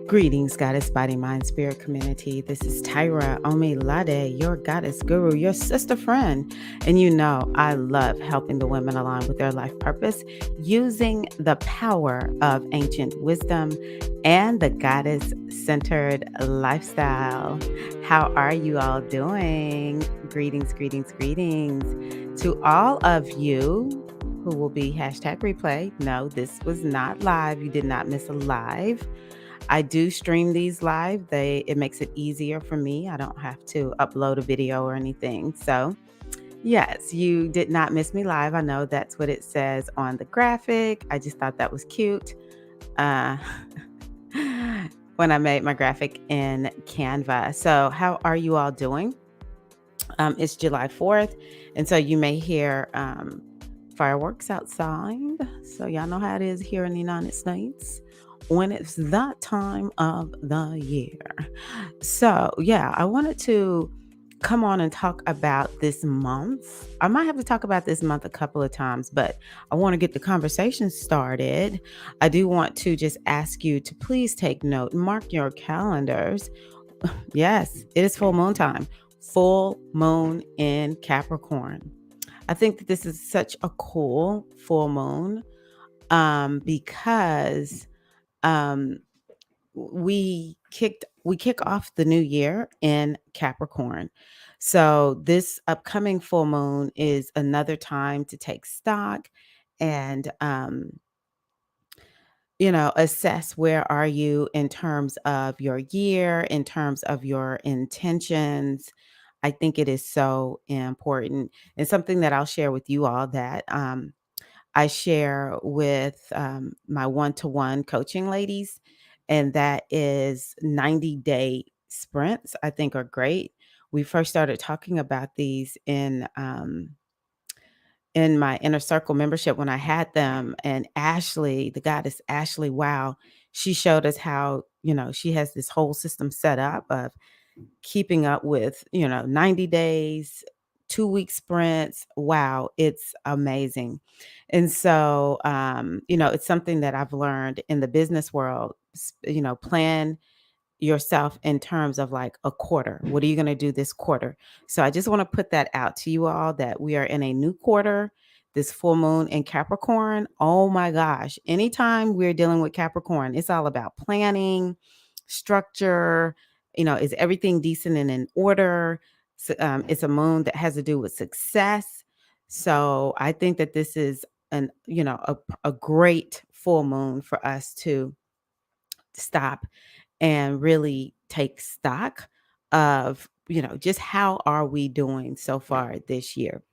Greetings, Goddess Body Mind Spirit community. This is Tyra Omilade, your goddess guru, your sister friend. And you know, I love helping the women align with their life purpose using the power of ancient wisdom and the goddess centered lifestyle. How are you all doing? Greetings, greetings, greetings to all of you who will be hashtag replay. No, this was not live. You did not miss a live. I do stream these live. It makes it easier for me. I don't have to upload a video or anything. So, yes, you did not miss me live. I know that's what it says on the graphic. I just thought that was cute. Uh when I made my graphic in Canva. So, how are you all doing? It's July 4th, and so you may hear fireworks outside. So, y'all know how it is here in the United States when it's that time of the year. So, yeah, I wanted to come on and talk about this month. I might have to talk about this month a couple of times, but I want to get the conversation started. I do want to just ask you to please take note, mark your calendars. Yes, it is full moon time, full moon in Capricorn. I think that this is such a cool full moon because um, we kick off the new year in Capricorn. So this upcoming full moon is another time to take stock and assess where are you in terms of your year, in terms of your intentions. I think it is so important and something that I'll share with you all that I share with my one-to-one coaching ladies, and that is 90-day sprints. I think are great. We first started talking about these in my inner circle membership when I had them. And Ashley, the goddess Ashley, wow, she showed us how, she has this whole system set up of keeping up with, 90 days, 2 week sprints. Wow, it's amazing. And so, it's something that I've learned in the business world, plan yourself in terms of like a quarter. What are you going to do this quarter? So I just want to put that out to you all that we are in a new quarter, this full moon in Capricorn. Oh my gosh. Anytime we're dealing with Capricorn, it's all about planning, structure. Is everything decent and in order? It's a moon that has to do with success. So I think that this is a great full moon for us to stop and really take stock of, just how are we doing so far this year.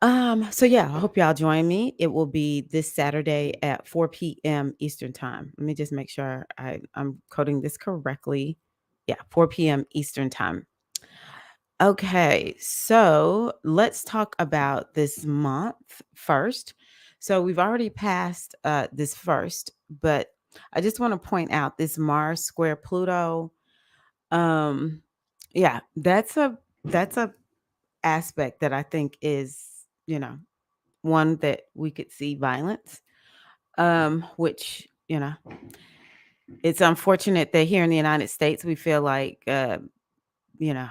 So yeah, I hope y'all join me. It will be this Saturday at 4 p.m. Eastern time. Let me just make sure I'm coding this correctly. Yeah, 4 p.m. Eastern time. Okay, so let's talk about this month first. So we've already passed this first, but I just want to point out this Mars square Pluto. Um, yeah, that's a aspect that I think is, one that we could see violence. Which, it's unfortunate that here in the United States we feel like you know,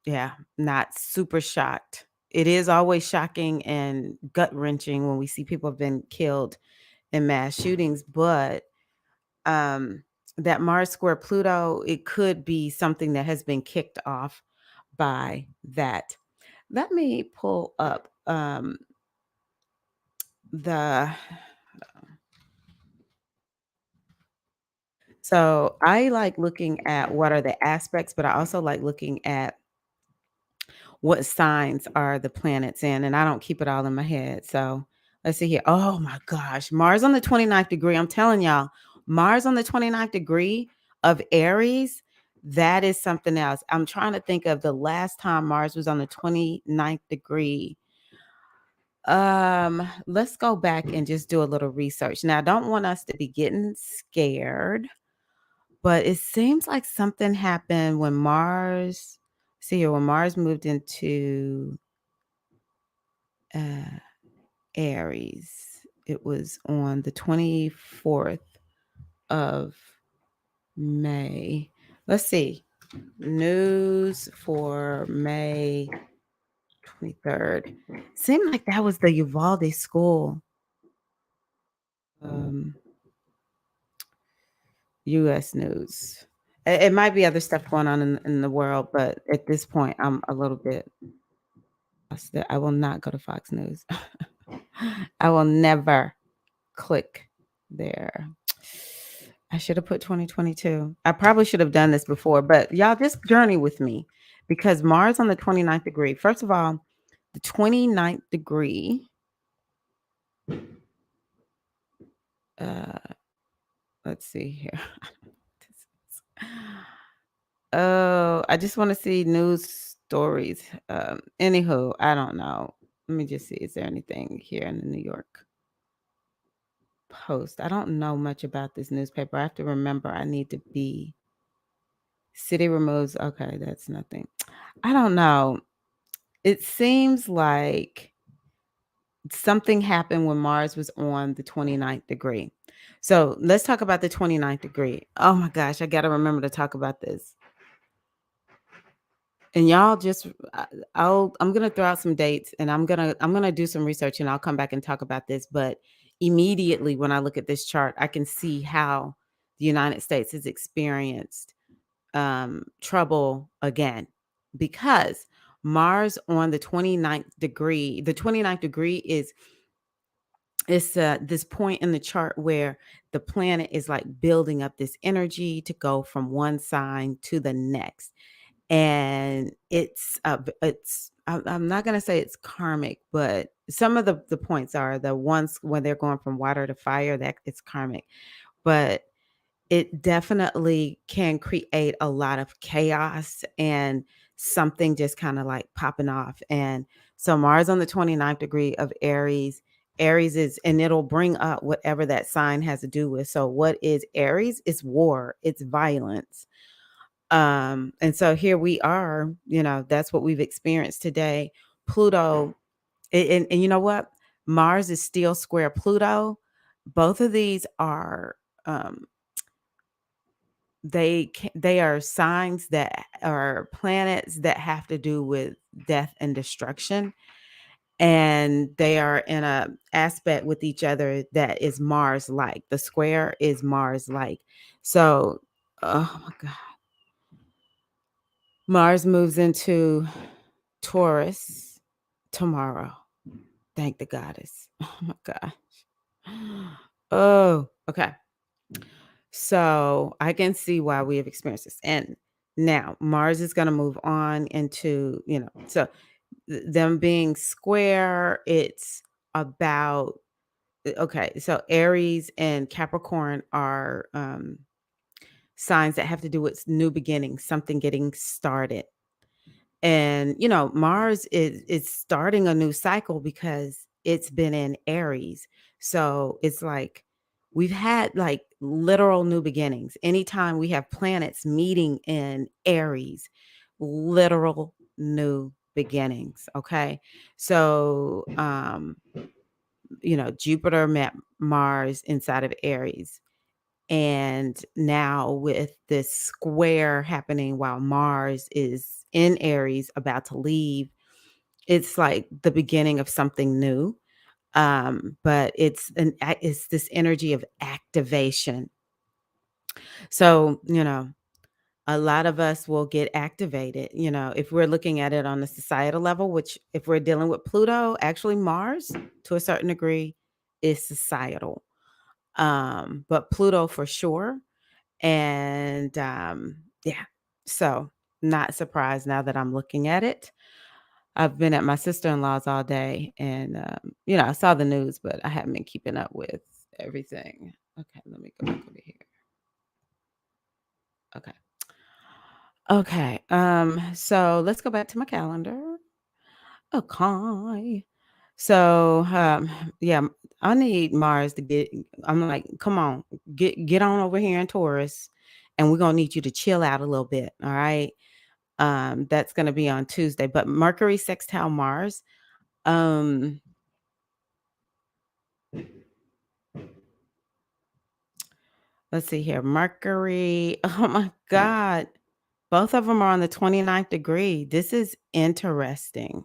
yeah, not super shocked. It is always shocking and gut wrenching when we see people have been killed in mass shootings, but um, that Mars square Pluto, it could be something that has been kicked off by that. Let me pull up the. So I like looking at what are the aspects, but I also like looking at what signs are the planets in, and I don't keep it all in my head. So let's see here. Oh my gosh, Mars on the 29th degree. I'm telling y'all, Mars on the 29th degree of Aries, that is something else. I'm trying to think of the last time Mars was on the 29th degree. Let's go back and just do a little research. Now, I don't want us to be getting scared, but it seems like something happened when Mars, see here, when Mars moved into uh, Aries. It was on the 24th of May. Let's see. News for May 23rd. Seemed like that was the Uvalde school. Um, US news. It might be other stuff going on in the world, but at this point, I'm a little bit lost there. I will not go to Fox News. I will never click there. I should have put 2022. I probably should have done this before, but y'all just journey with me because Mars on the 29th degree. First of all, the 29th degree, uh, let's see here. Oh, I just want to see news stories. Anywho, I don't know. Let me just see. Is there anything here in the New York Post? I don't know much about this newspaper. I have to remember I need to be city removes. Okay, that's nothing. I don't know. It seems like something happened when Mars was on the 29th degree. So let's talk about the 29th degree. Oh my gosh, I got to remember to talk about this. And y'all just I'm going to throw out some dates and I'm going to do some research and I'll come back and talk about this, but immediately when I look at this chart, I can see how the United States has experienced trouble again because Mars on the 29th degree, the 29th degree is it's this point in the chart where the planet is like building up this energy to go from one sign to the next, and I'm not going to say it's karmic, but some of the points are the ones when they're going from water to fire, that it's karmic, but it definitely can create a lot of chaos and something just kind of like popping off. And so Mars on the 29th degree of Aries, Aries is, and it'll bring up whatever that sign has to do with. So what is Aries? It's war, it's violence. And so here we are, that's what we've experienced today. Pluto, and you know what? Mars is still square Pluto. Both of these are um they are signs that are planets that have to do with death and destruction, and they are in a aspect with each other that is Mars like. The square is Mars like. So oh my god, Mars moves into Taurus tomorrow. Thank the goddess. Oh my gosh. Oh, okay. So I can see why we have experienced this. And now Mars is going to move on into, so them being square, it's about, okay. So Aries and Capricorn are signs that have to do with new beginnings, something getting started. And Mars is starting a new cycle because it's been in Aries. So it's like we've had like literal new beginnings. Anytime we have planets meeting in Aries, literal new beginnings. Okay. So Jupiter met Mars inside of Aries. And now with this square happening while Mars is in Aries about to leave, it's like the beginning of something new. But it's this energy of activation. So, a lot of us will get activated, if we're looking at it on the societal level, which if we're dealing with Pluto, actually Mars to a certain degree is societal. But Pluto for sure. And yeah, so not surprised now that I'm looking at it. I've been at my sister-in-law's all day and, I saw the news, but I haven't been keeping up with everything. Okay, let me go back over here. Okay. Okay. So let's go back to my calendar. Okay. So, yeah, I need Mars to get. I'm like, come on, get on over here in Taurus, and we're gonna need you to chill out a little bit. All right. That's gonna be on Tuesday. But Mercury sextile Mars. Um, Let's see here. Mercury. Oh my God. Both of them are on the 29th degree. This is interesting.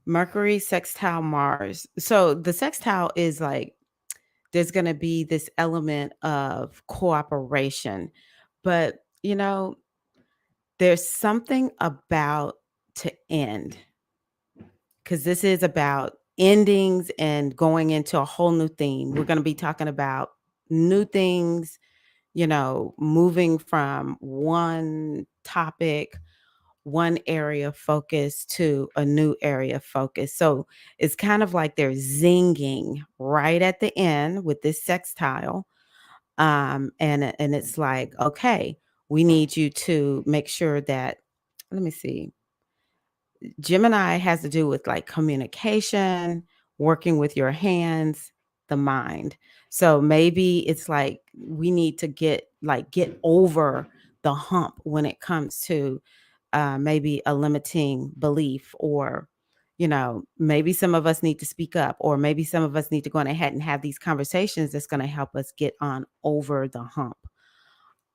Mercury sextile Mars. So the sextile is like there's going to be this element of cooperation. But, there's something about to end because this is about endings and going into a whole new theme. We're going to be talking about new things, moving from one topic, one area of focus to a new area of focus. So it's kind of like they're zinging right at the end with this sextile. And it's like, okay, we need you to make sure that, let me see. Gemini has to do with like communication, working with your hands, the mind. So maybe it's like we need to get over the hump when it comes to maybe a limiting belief, or maybe some of us need to speak up, or maybe some of us need to go on ahead and have these conversations that's going to help us get on over the hump.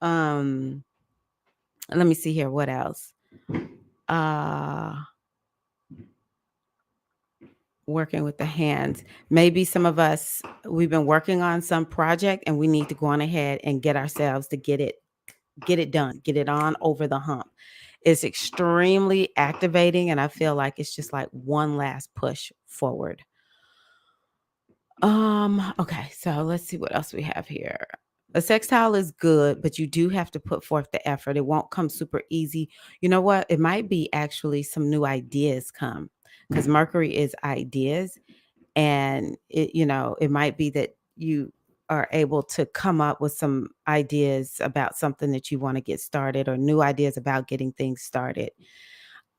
um Let me see here, what else. uh Working with the hands. Maybe some of us, we've been working on some project and we need to go on ahead and get ourselves to get it done, get it on over the hump. It's extremely activating, and I feel like it's just like one last push forward. Okay, so let's see what else we have here. A sextile is good, but you do have to put forth the effort. It won't come super easy. You know what? It might be actually some new ideas come, because Mercury is ideas, and it might be that you are able to come up with some ideas about something that you want to get started, or new ideas about getting things started.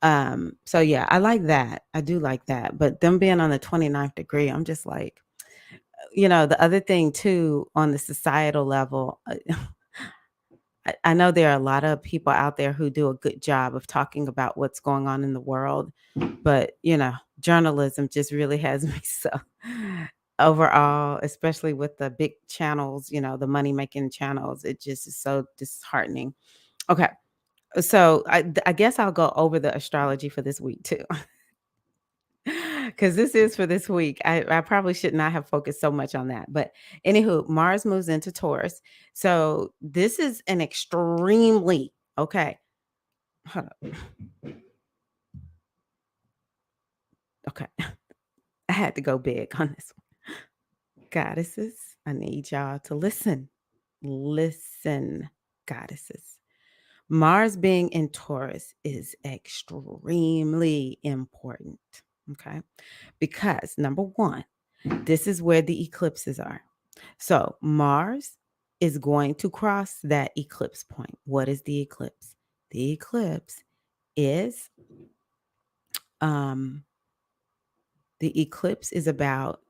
So yeah, I like that. I do like that. But them being on the 29th degree, I'm just like, the other thing too, on the societal level, I know there are a lot of people out there who do a good job of talking about what's going on in the world, but journalism just really has me so overall, especially with the big channels, the money making channels. It just is so disheartening. Okay, so I guess I'll go over the astrology for this week too. Because this is for this week. I probably should not have focused so much on that. But anywho, Mars moves into Taurus. So this is an extremely, okay. Hold up. Okay. I had to go big on this one. Goddesses, I need y'all to listen. Listen, goddesses. Mars being in Taurus is extremely important. Okay. Because number one, this is where the eclipses are. So Mars is going to cross that eclipse point. What is the eclipse? The eclipse is um the eclipse is about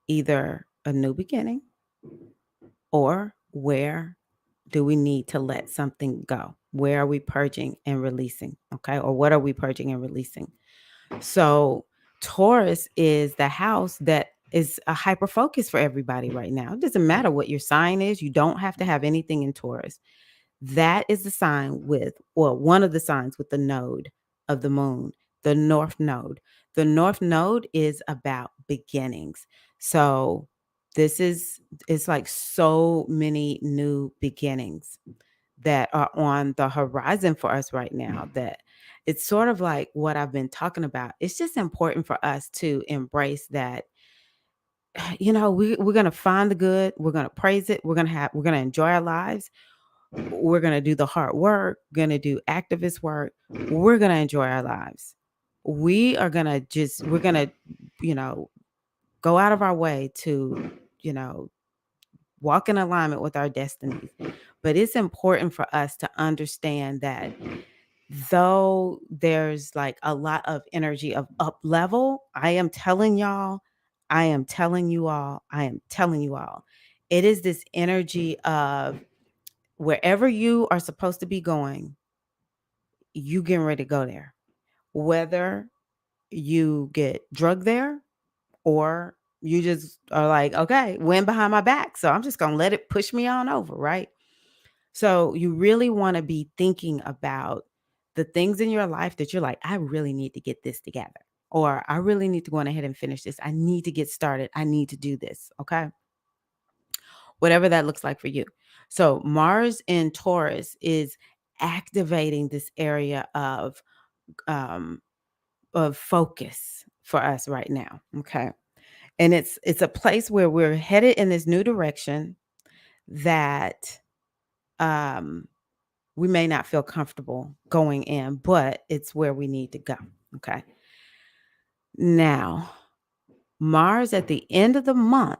either a new beginning, or where do we need to let something go? Where are we purging and releasing? Okay. Or what are we purging and releasing? So Taurus is the house that is a hyper focus for everybody right now. It doesn't matter what your sign is. You don't have to have anything in Taurus. That is the sign with, or one of the signs with the node of the moon, the north node. The north node is about beginnings. So this is, it's like so many new beginnings that are on the horizon for us right now, that it's sort of like what I've been talking about. It's just important for us to embrace that. We're going to find the good, we're going to praise it, we're going to enjoy our lives, we're going to do the hard work, going to do activist work, we're going to enjoy our lives. We're going to, go out of our way to, you know, walk in alignment with our destinies. But it's important for us to understand that though there's like a lot of energy of up level, I am telling y'all, I am telling you all, I am telling you all, it is this energy of wherever you are supposed to be going, you getting ready to go there. Whether you get drugged there, or You just are like, okay, wind behind my back. So I'm just going to let it push me on over, right? So you really want to be thinking about the things in your life that you're like, I really need to get this together. Or I really need to go on ahead and finish this. I need to get started. I need to do this. Okay. Whatever that looks like for you. So Mars in Taurus is activating this area um of focus for us right now. Okay. And it's a place where we're headed in this new direction that um we may not feel comfortable going in, but it's where we need to go. Okay. Now, Mars at the end of the month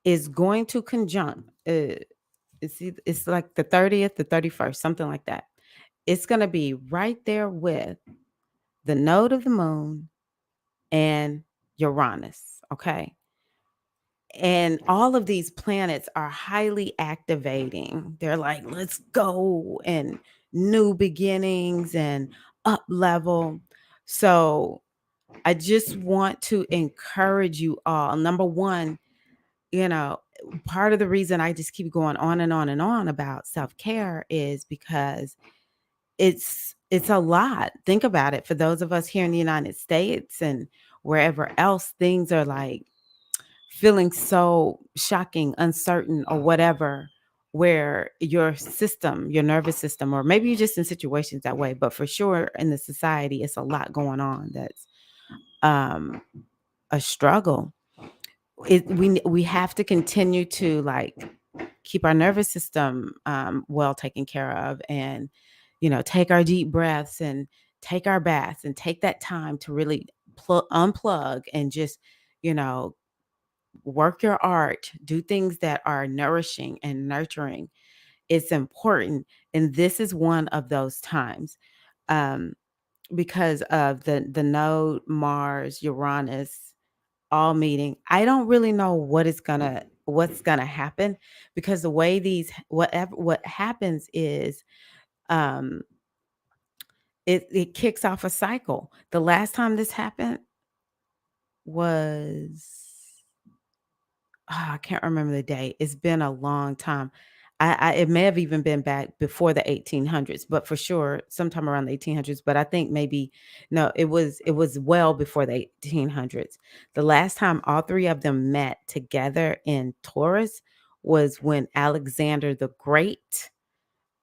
is going to conjunct. It's like the 30th, the 31st, something like that. It's going to be right there with the node of the moon and Uranus. Okay. And all of these planets are highly activating. They're like, let's go, and new beginnings and up level. So I just want to encourage you all. Number one, you know, part of the reason I just keep going on and on and on about self-care is because it's a lot. Think about it. For those of us here in the United States and wherever else, things are like feeling so shocking, uncertain, or whatever, where your system, your nervous system, or maybe you're just in situations that way, but for sure in the society, it's a lot going on that's um, a struggle. We have to continue to like keep our nervous system well taken care of, and take our deep breaths and take our baths and take that time to really unplug and just you know work your art, do things that are nourishing and nurturing. It's important. And this is one of those times um, because of the node Mars, Uranus, all meeting. I don't really know what's gonna happen because the way what happens is um it kicks off a cycle. The last time this happened was I can't remember the date. It's been a long time. It may have even been back before the 1800s, but for sure sometime around the 1800s. But I think maybe no, it was well before the 1800s. The last time all three of them met together in Taurus was when Alexander the Great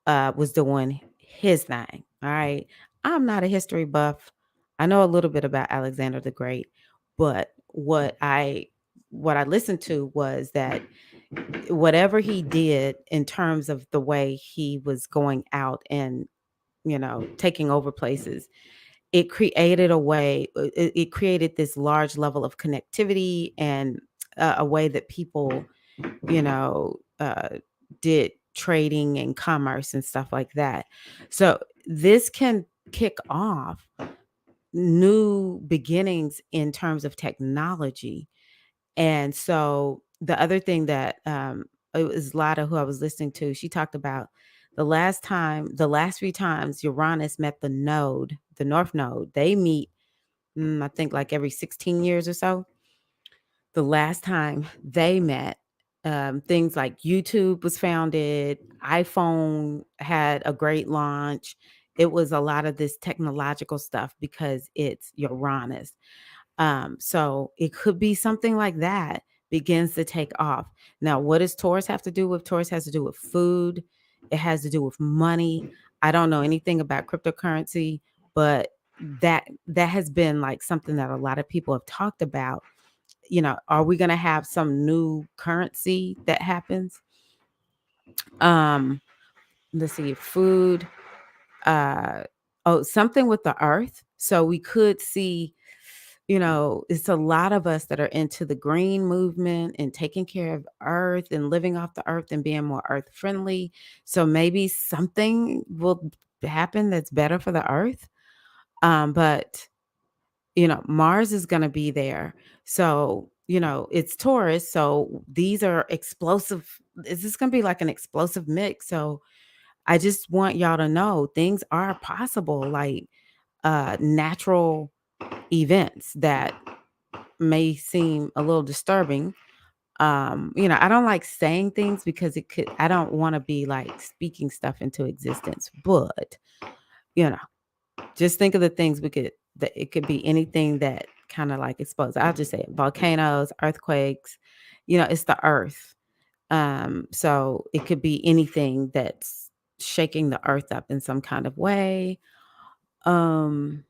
was doing his thing. All right, I'm not a history buff. I know a little bit about Alexander the Great, but what I listened to was that whatever he did in terms of the way he was going out and taking over places, it created a way it created this large level of connectivity and a way that people you know did trading and commerce and stuff like that. So this can kick off new beginnings in terms of technology. And so the other thing that it was Lada who I was listening to, she talked about the last few times Uranus met the North Node, they meet, I think like every 16 years or so. The last time they met, things like YouTube was founded, iPhone had a great launch. It was a lot of this technological stuff because it's Uranus. So it could be something like that begins to take off. Now, what does Taurus have to do with? Taurus has to do with food. It has to do with money. I don't know anything about cryptocurrency, but that has been like something that a lot of people have talked about. Are we going to have some new currency that happens? Um, let's see, food, something with the earth. So we could see, it's a lot of us that are into the green movement and taking care of earth and living off the earth and being more earth friendly. So maybe something will happen that's better for the earth. But Mars is going to be there. So, it's Taurus. So these are explosive. Is this going to be like an explosive mix? So I just want y'all to know things are possible, like natural events that may seem a little disturbing. I don't like saying things because I don't want to be like speaking stuff into existence, but you know, just think of the things that it could be anything that kind of like explodes. I'll just say it, volcanoes, earthquakes, it's the earth. So it could be anything that's shaking the earth up in some kind of way. Um,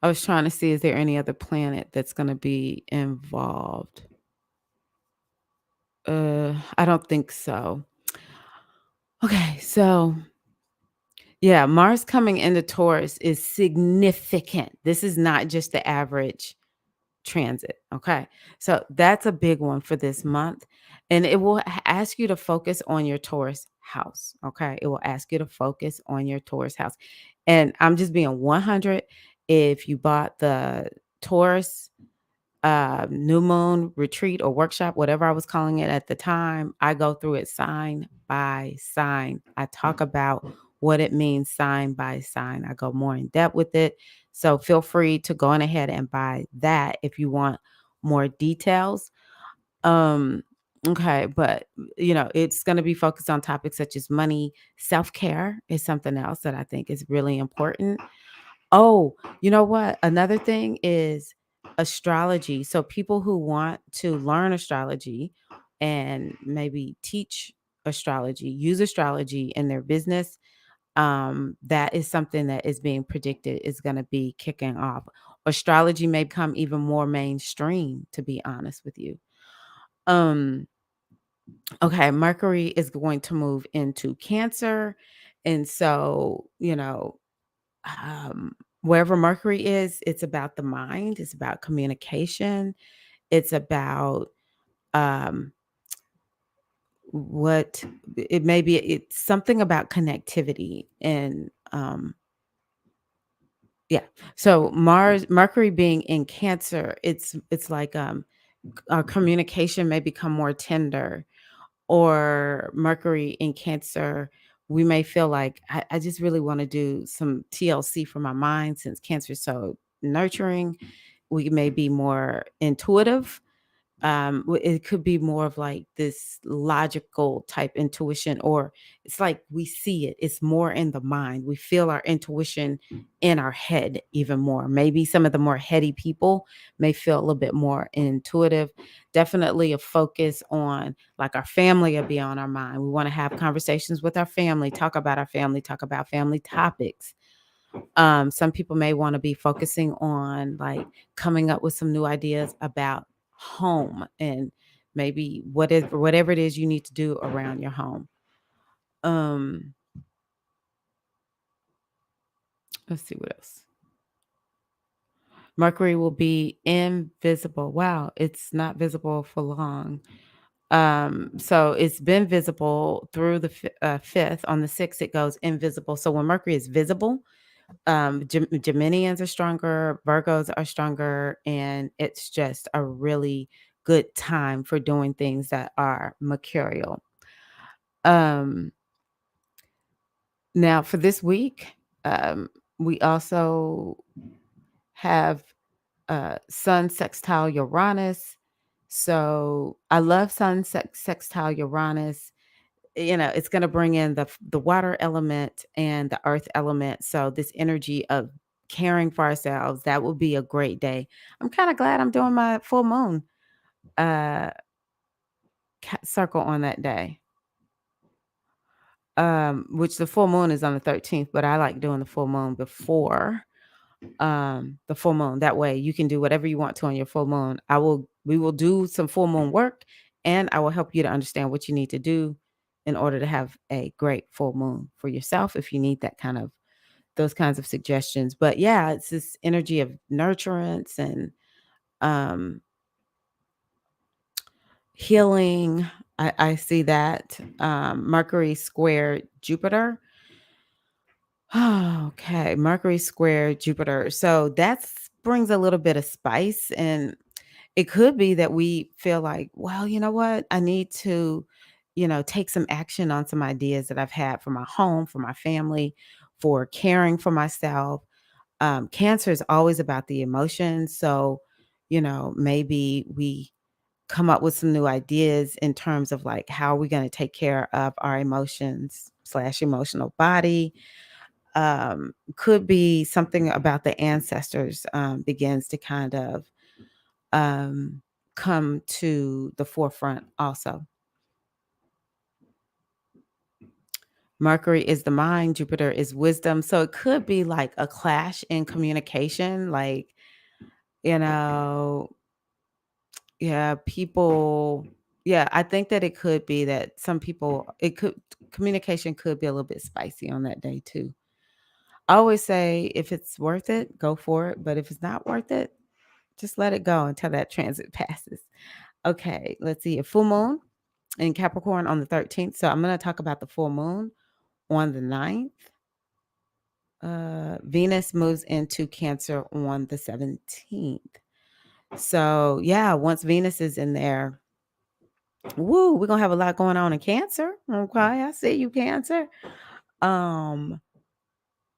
I was trying to see, is there any other planet that's going to be involved? I don't think so. Okay, so yeah, Mars coming into Taurus is significant. This is not just the average transit. Okay. So that's a big one for this month. And it will ask you to focus on your Taurus house. Okay. It will ask you to focus on your Taurus house. And I'm just being 100. If you bought the Taurus new moon retreat or workshop, whatever I was calling it at the time, I go through it sign by sign. I talk about what it means sign by sign. I go more in depth with it. So feel free to go on ahead and buy that if you want more details. Um, okay, but it's going to be focused on topics such as money, self-care is something else that I think is really important. Oh, you know what? Another thing is astrology. So people who want to learn astrology and maybe teach astrology, use astrology in their business, that is something that is being predicted is going to be kicking off. Astrology may become even more mainstream, to be honest with you. Um, okay, Mercury is going to move into Cancer. And so, wherever Mercury is, it's about the mind, it's about communication, it's about um, what it may be. It's something about connectivity and yeah. So Mercury being in Cancer, it's like our communication may become more tender, or Mercury in Cancer, we may feel like I just really want to do some TLC for my mind since Cancer is so nurturing. We may be more intuitive. It could be more of like this logical type intuition, or it's like we see it. It's more in the mind. We feel our intuition in our head even more. Maybe some of the more heady people may feel a little bit more intuitive. Definitely a focus on like our family will be on our mind. We want to have conversations with our family, talk about our family, talk about family topics. Some people may want to be focusing on like coming up with some new ideas about home and maybe whatever it is you need to do around your home. Um, let's see what else. Mercury will be invisible. Wow, it's not visible for long. So it's been visible through the fifth. On the sixth, it goes invisible. So when Mercury is visible, Geminians are stronger, Virgos are stronger, and it's just a really good time for doing things that are mercurial. Um, Now for this week, we also have Sun sextile Uranus. So I love Sun sextile Uranus. It's going to bring in the water element and the earth element. So this energy of caring for ourselves, that will be a great day. I'm kind of glad I'm doing my full moon uh circle on that day. Which the full moon is on the 13th, but I like doing the full moon before the full moon. That way you can do whatever you want to on your full moon. We will do some full moon work, and I will help you to understand what you need to do in order to have a great full moon for yourself if you need those kinds of suggestions. But yeah, it's this energy of nurturance and um healing. I see that. Mercury square Jupiter. Oh, okay. Mercury square Jupiter. So that brings a little bit of spice. And it could be that we feel like, well, you know what? I need to, take some action on some ideas that I've had for my home, for my family, for caring for myself. Cancer is always about the emotions. So, maybe we come up with some new ideas in terms of like how are we going to take care of our emotions slash emotional body. Could be something about the ancestors begins to kind of um, come to the forefront also. Mercury is the mind, Jupiter is wisdom. So it could be like a clash in communication, like, you know, yeah, people, yeah, I think that it could be that some people, it could, communication could be a little bit spicy on that day too. I always say if it's worth it, go for it. But if it's not worth it, just let it go until that transit passes. Okay, let's see. A full moon in Capricorn on the 13th. So I'm going to talk about the full moon on the 9th. Venus moves into Cancer on the 17th. So yeah, once Venus is in there, woo, we're gonna have a lot going on in Cancer. Okay, I see you, Cancer. Um,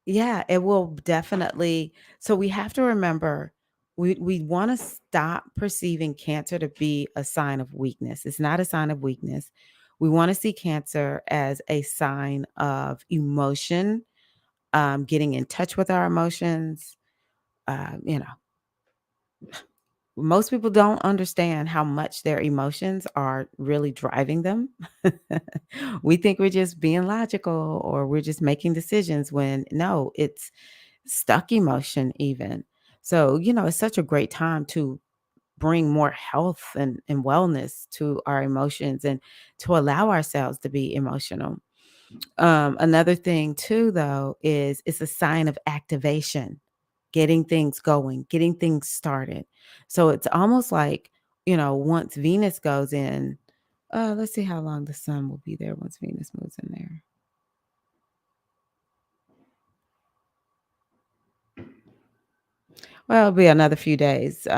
yeah, it will definitely. So we have to remember we want to stop perceiving Cancer to be a sign of weakness. It's not a sign of weakness. We want to see Cancer as a sign of emotion, getting in touch with our emotions. You know, most people don't understand how much their emotions are really driving them. We think we're just being logical or we're just making decisions when no, it's stuck emotion, even. So, it's such a great time to bring more health and wellness to our emotions and to allow ourselves to be emotional. Another thing too, though, is it's a sign of activation, getting things going, getting things started. So it's almost like, once Venus goes in, let's see how long the sun will be there once Venus moves in there. Well, it'll be another few days.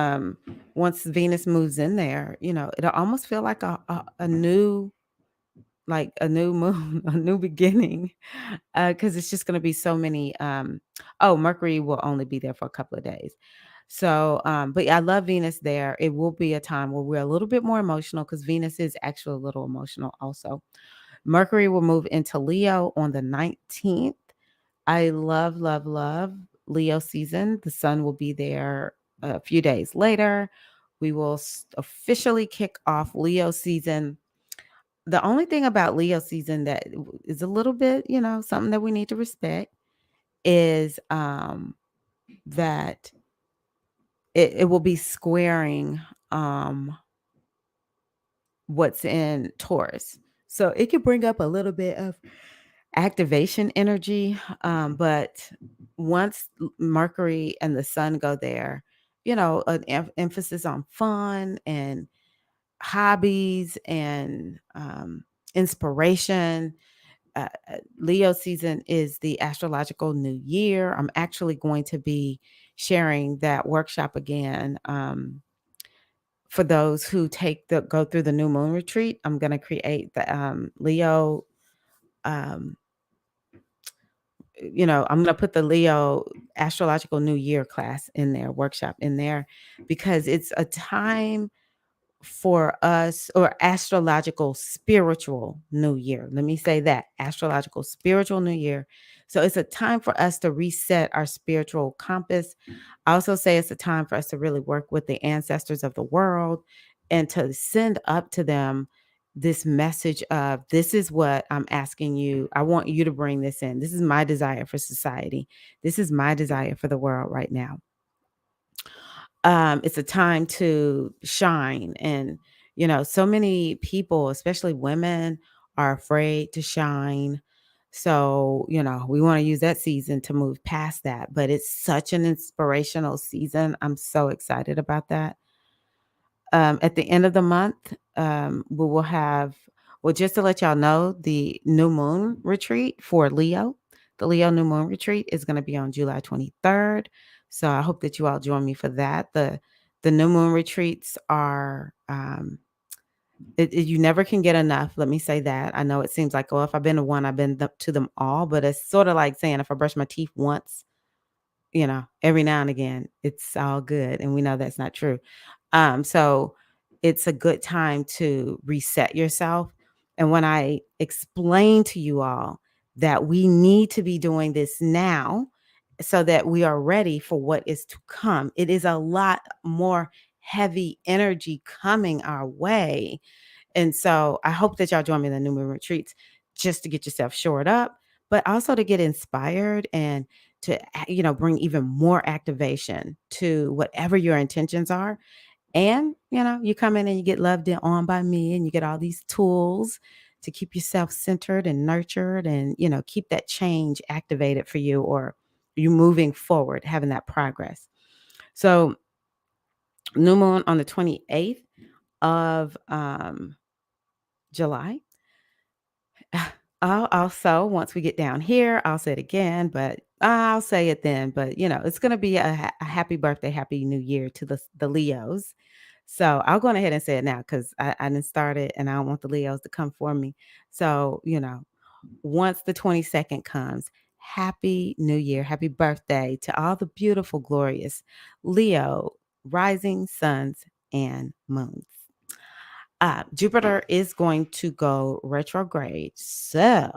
Once Venus moves in there, it'll almost feel like a new, like a new moon, a new beginning, because it's just going to be so many. Oh, Mercury will only be there for a couple of days. So, but yeah, I love Venus there. It will be a time where we're a little bit more emotional because Venus is actually a little emotional also. Mercury will move into Leo on the 19th. I love, love, love Leo season. The sun will be there a few days later. We will officially kick off Leo season. The only thing about Leo season that is a little bit, something that we need to respect is that it will be squaring what's in Taurus. So it could bring up a little bit of activation energy. But once Mercury and the sun go there, an emphasis on fun and hobbies and inspiration. Leo season is the astrological new year. I'm actually going to be sharing that workshop again. For those who go through the new moon retreat, I'm going to create the Leo. Um, I'm going to put the Leo astrological new year class in there, workshop in there, because it's a time for us, or astrological spiritual new year. Let me say that astrological spiritual new year. So it's a time for us to reset our spiritual compass. I also say it's a time for us to really work with the ancestors of the world and to send up to them this message of, this is what I'm asking you. I want you to bring this in. This is my desire for society. This is my desire for the world right now. It's a time to shine. And, so many people, especially women, are afraid to shine. So, we want to use that season to move past that. But it's such an inspirational season. I'm so excited about that. At the end of the month, we will have, well, just to let y'all know, the new moon retreat for Leo. The Leo new moon retreat is going to be on July 23rd. So I hope that you all join me for that. The new moon retreats are You never can get enough, let me say that. I know it seems like, "Oh, if I've been to one, I've been to them all," but it's sorta like saying if I brush my teeth once, every now and again, it's all good, and we know that's not true. So it's a good time to reset yourself. And when I explain to you all that we need to be doing this now so that we are ready for what is to come, it is a lot more heavy energy coming our way. And so I hope that y'all join me in the New Moon retreats just to get yourself shored up, but also to get inspired and to, bring even more activation to whatever your intentions are. And, you come in and you get loved on by me and you get all these tools to keep yourself centered and nurtured and, keep that change activated for you or you moving forward, having that progress. So, new moon on the 28th of July. I'll also, once we get down here, I'll say it again, but I'll say it then. But it's going to be a happy birthday, happy new year to the Leos. So I'll go on ahead and say it now because I didn't start it and I don't want the Leos to come for me. So, once the 22nd comes, happy new year, happy birthday to all the beautiful, glorious Leo rising suns and moons. Jupiter is going to go retrograde. So,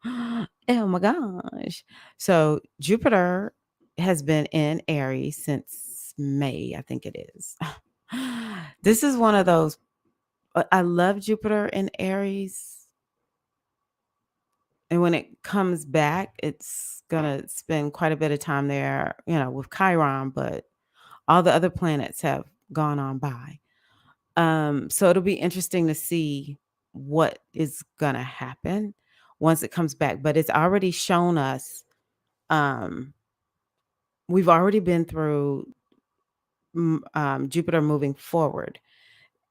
oh my gosh. So, Jupiter has been in Aries since May, I think it is. This is one of those, I love Jupiter in Aries. And when it comes back, it's going to spend quite a bit of time there, with Chiron, but all the other planets have gone on by. So it'll be interesting to see what is gonna happen once it comes back. But it's already shown us, um, we've already been through Jupiter moving forward,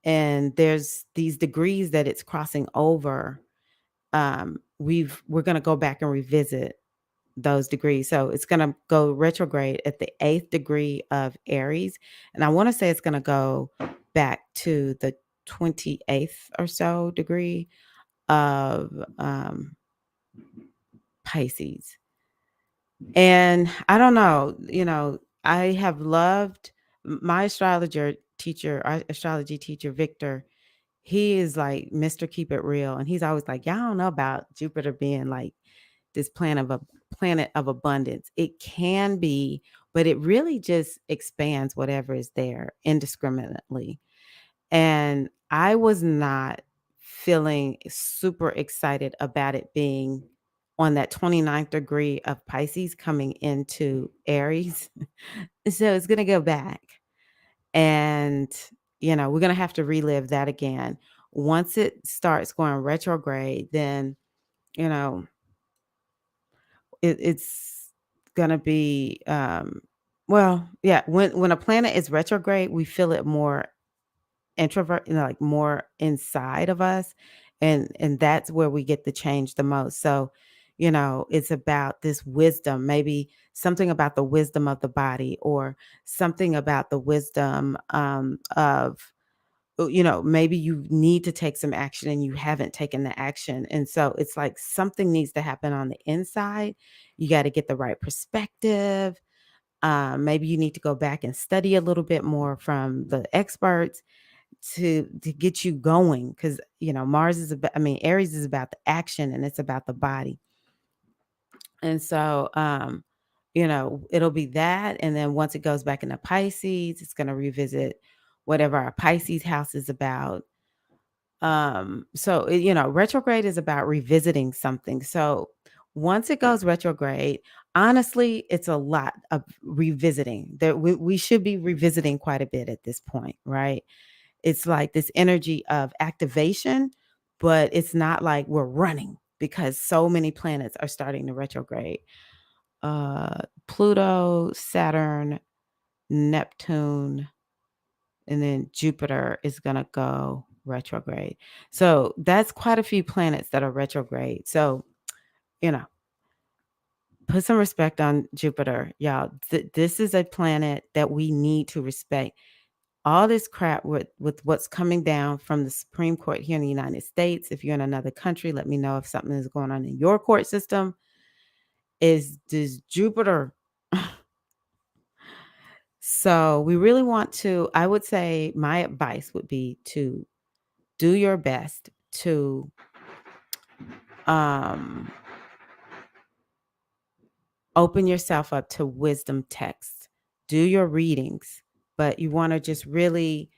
and there's these degrees that it's crossing over. We're gonna go back and revisit those degrees. So it's gonna go retrograde at the 8th degree of Aries, and I want to say it's gonna go back to the 28th or so degree of Pisces. And I don't know, I have loved my astrology teacher, Victor. He is like Mr. Keep It Real. And he's always like, y'all don't know about Jupiter being like this planet of abundance. It can be, but it really just expands whatever is there indiscriminately. And I was not feeling super excited about it being on that 29th degree of Pisces coming into Aries. So it's going to go back. And, we're going to have to relive that again. Once it starts going retrograde, then, you know, it's going to be, well, yeah, when a planet is retrograde, we feel it more introvert, like more inside of us, and that's where we get the change the most. So, it's about this wisdom, maybe something about the wisdom of the body or something about the wisdom of maybe you need to take some action and you haven't taken the action. And so it's like something needs to happen on the inside. You got to get the right perspective. Maybe you need to go back and study a little bit more from the experts to get you going, because Mars is about, I mean, Aries is about the action and it's about the body. And so it'll be that, and then once it goes back into Pisces, it's going to revisit whatever our Pisces house is about. So retrograde is about revisiting something. So once it goes retrograde, honestly, it's a lot of revisiting. That we should be revisiting quite a bit at this point, right? It's like this energy of activation, but it's not like we're running because so many planets are starting to retrograde. Pluto, Saturn, Neptune, and then Jupiter is going to go retrograde. So that's quite a few planets that are retrograde. So, you know, put some respect on Jupiter, y'all. This is a planet that we need to respect. all this crap with what's coming down from the Supreme Court here in the United States. If you're in another country, let me know if something is going on in your court system. Is this Jupiter? So we really want to, I would say my advice would be to do your best to um, open yourself up to wisdom texts. Do your readings, but you want to just really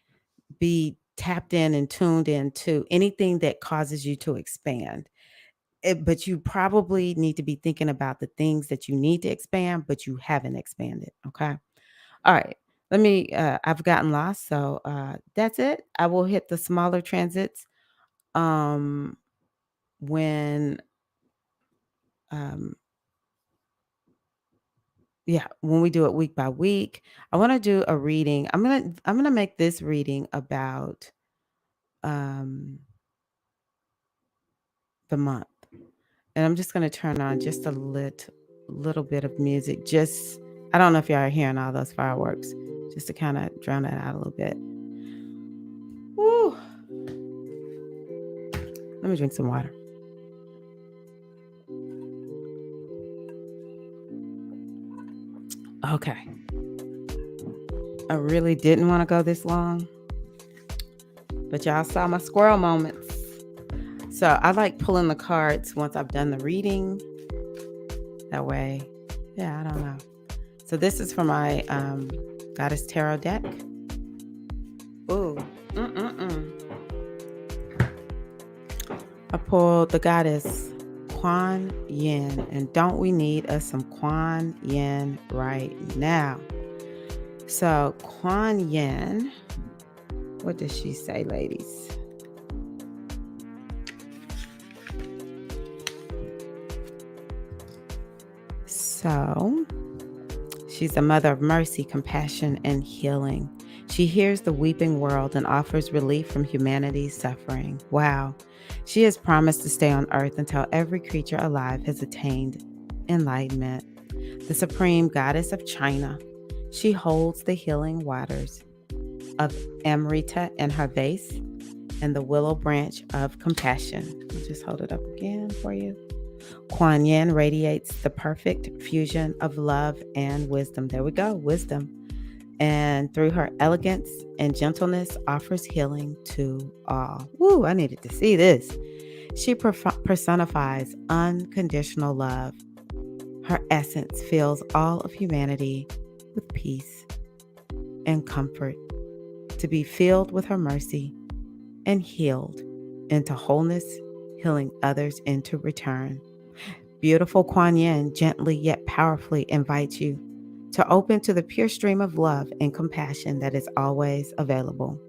be tapped in and tuned into anything that causes you to expand. But you probably need to be thinking about the things that you need to expand, but you haven't expanded. Okay. All right. I've gotten lost. So that's it. I will hit the smaller transits um, when, um, when we do it week by week. I want to do a reading. I'm gonna make this reading about um, the month. And I'm just going to turn on just a little bit of music. Just, I don't know if y'all are hearing all those fireworks, just to kind of drown that out a little bit. Woo. Let me drink some water. Okay. I really didn't want to go this long, but y'all saw my squirrel moments. So I like pulling the cards once I've done the reading. That way, I don't know. So this is for my Goddess Tarot deck. Ooh. I pulled the Goddess Kuan Yin, and don't we need us some Kuan Yin right now? So Kuan Yin, what does she say, ladies? So she's a mother of mercy, compassion, and healing. She hears the weeping world and offers relief from humanity's suffering. Wow. She has promised to stay on earth until every creature alive has attained enlightenment. The supreme goddess of China, she holds the healing waters of Amrita in her vase and the willow branch of compassion. I'll just hold it up again for you. Kuan Yin radiates the perfect fusion of love and wisdom. There we go, wisdom. And through her elegance and gentleness, offers healing to all. Woo, I needed to see this. She personifies unconditional love. Her essence fills all of humanity with peace and comfort, to be filled with her mercy and healed into wholeness, healing others into return. Beautiful Kuan Yin gently yet powerfully invites you to open to the pure stream of love and compassion that is always available.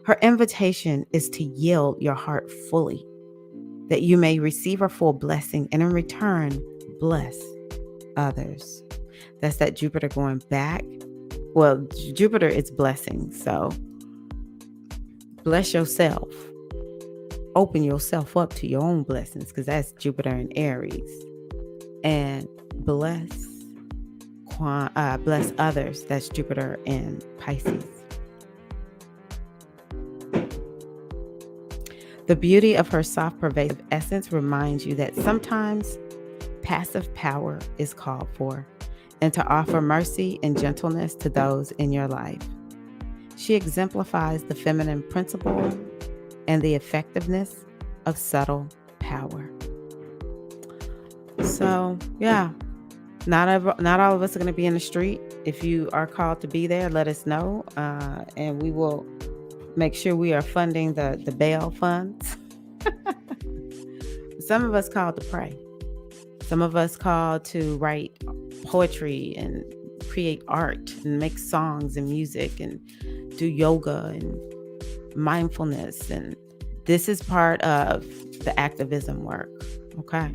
Her invitation is to yield your heart fully, that you may receive her full blessing and in return, bless others. That's that Jupiter going back. Well, Jupiter is blessing, so bless yourself. Open yourself up to your own blessings, because that's Jupiter in Aries. And bless others. That's Jupiter in Pisces. The beauty of her soft, pervasive essence reminds you that sometimes passive power is called for, and to offer mercy and gentleness to those in your life. She exemplifies the feminine principle and the effectiveness of subtle power. So, not all of us are going to be in the street. If you are called to be there, let us know, and we will make sure we are funding the bail funds. Some of us called to pray. Some of us called to write poetry and create art and make songs and music and do yoga and mindfulness. And this is part of the activism work, okay?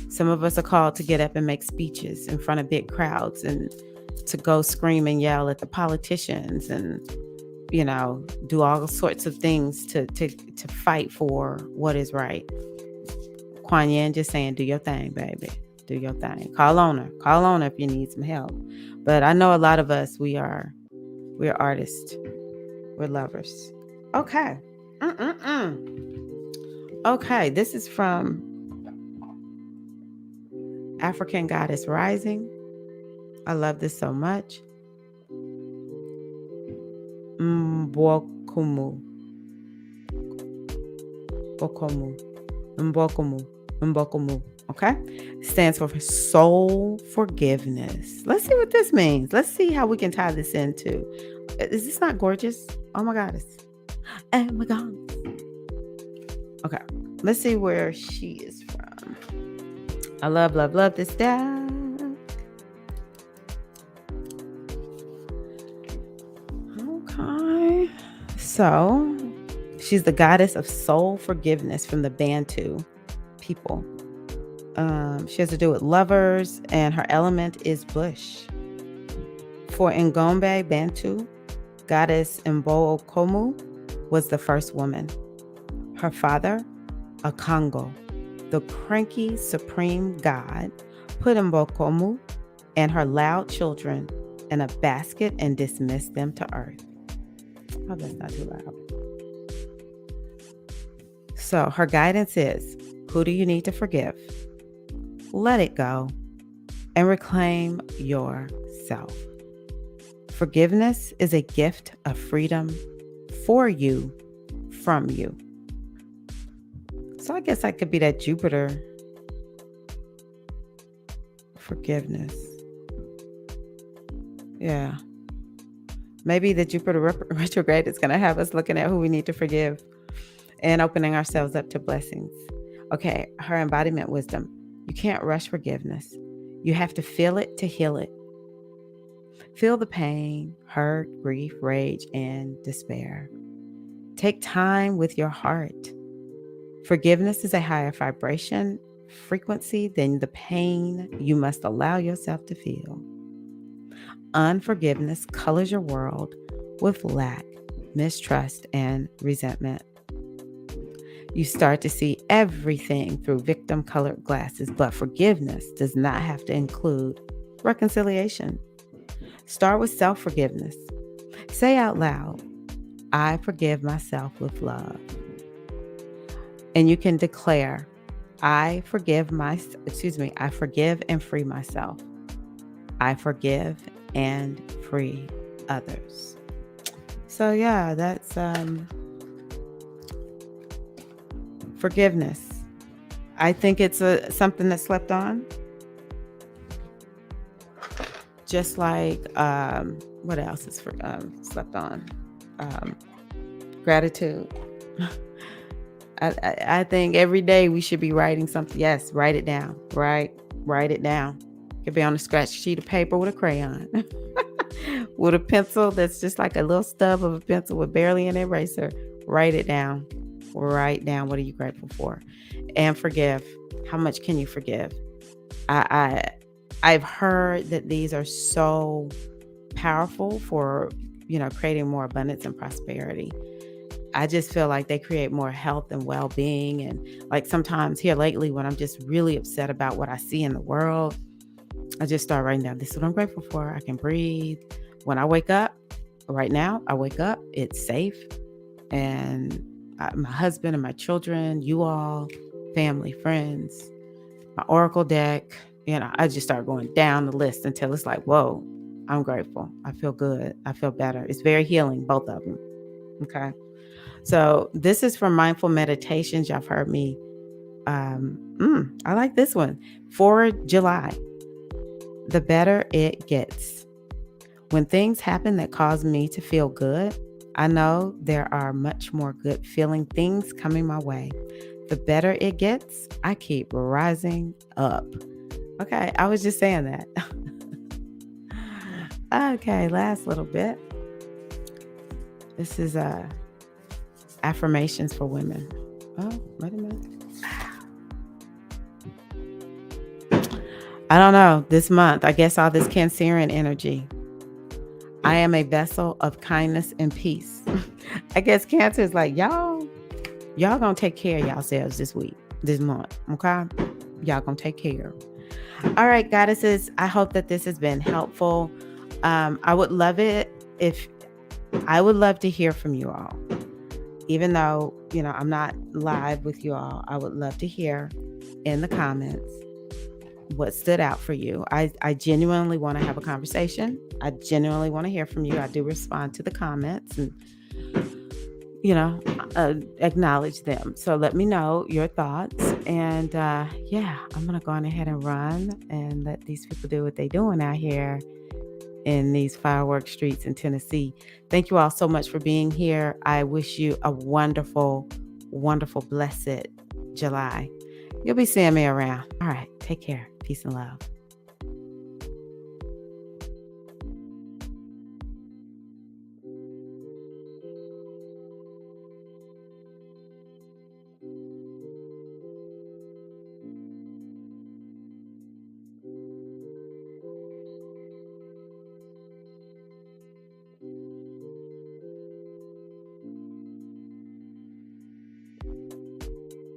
Some of us are called to get up and make speeches in front of big crowds and to go scream and yell at the politicians and, do all sorts of things to fight for what is right. Kuan Yin just saying, do your thing, baby. Do your thing. Call on her if you need some help. But I know a lot of us, we're artists. We're lovers. Okay. Mm-mm-mm. Okay, this is from African Goddess Rising. I love this so much. Mbokumu. Bokomu. Mbokumu. Mbokumu. Okay? Stands for soul forgiveness. Let's see what this means. Let's see how we can tie this into. Is this not gorgeous? Oh my goddess. Oh my god. Okay. Let's see where she is from. I love, love, love this deck. Okay. So, she's the goddess of soul forgiveness from the Bantu people. She has to do with lovers, and her element is bush. For Ngombe Bantu, goddess Mbokomu was the first woman. Her father, a Congo, the cranky supreme god, put Mbokomu and her loud children in a basket and dismissed them to earth. Oh, that's not too loud. So her guidance is, who do you need to forgive? Let it go and reclaim yourself. Forgiveness is a gift of freedom for you, from you. So I guess I could be that Jupiter. Forgiveness. Yeah. Maybe the Jupiter retrograde is going to have us looking at who we need to forgive and opening ourselves up to blessings. Okay, her embodiment wisdom. You can't rush forgiveness. You have to feel it to heal it. Feel the pain, hurt, grief, rage, and despair. Take time with your heart. Forgiveness is a higher vibration frequency than the pain you must allow yourself to feel. Unforgiveness colors your world with lack, mistrust, and resentment. You start to see everything through victim-colored glasses, but forgiveness does not have to include reconciliation. Start with self-forgiveness. Say out loud, I forgive myself with love. And you can declare, I forgive and free myself. I forgive and free others. So yeah, that's forgiveness. I think it's something that's slept on. Just like what else is slept on? Gratitude. I think every day we should be writing something. Yes, write it down. Write it down. It could be on a scratch sheet of paper with a crayon. With a pencil that's just like a little stub of a pencil with barely an eraser. Write it down. Write down what are you grateful for. And forgive. How much can you forgive? I've heard that these are so powerful for, creating more abundance and prosperity. I just feel like they create more health and well-being. And like sometimes here lately, when I'm just really upset about what I see in the world, I just start writing down, this is what I'm grateful for. I can breathe. When I wake up, right now, it's safe. And my husband and my children, you all, family, friends, my oracle deck, I just start going down the list until it's like, whoa, I'm grateful. I feel good. I feel better. It's very healing, both of them. Okay. So this is from Mindful Meditations. Y'all have heard me. I like this one. For July, the better it gets. When things happen that cause me to feel good, I know there are much more good feeling things coming my way. The better it gets, I keep rising up. Okay, I was just saying that. Okay, last little bit. This is affirmations for women. Oh, wait a minute. I don't know. This month, I guess all this Cancerian energy. I am a vessel of kindness and peace. I guess Cancer is like, y'all gonna take care of yourselves this month, okay? Y'all gonna take care. All right, goddesses, I hope that this has been helpful. I would love it if I would love to hear from you all. Even though, I'm not live with you all, I would love to hear in the comments what stood out for you. I genuinely want to have a conversation. I genuinely want to hear from you. I do respond to the comments and, acknowledge them. So let me know your thoughts. And yeah, I'm going to go on ahead and run and let these people do what they're doing out here in these firework streets in Tennessee. Thank you all so much for being here. I wish you a wonderful, wonderful, blessed July. You'll be seeing me around. All right. Take care. Peace and love.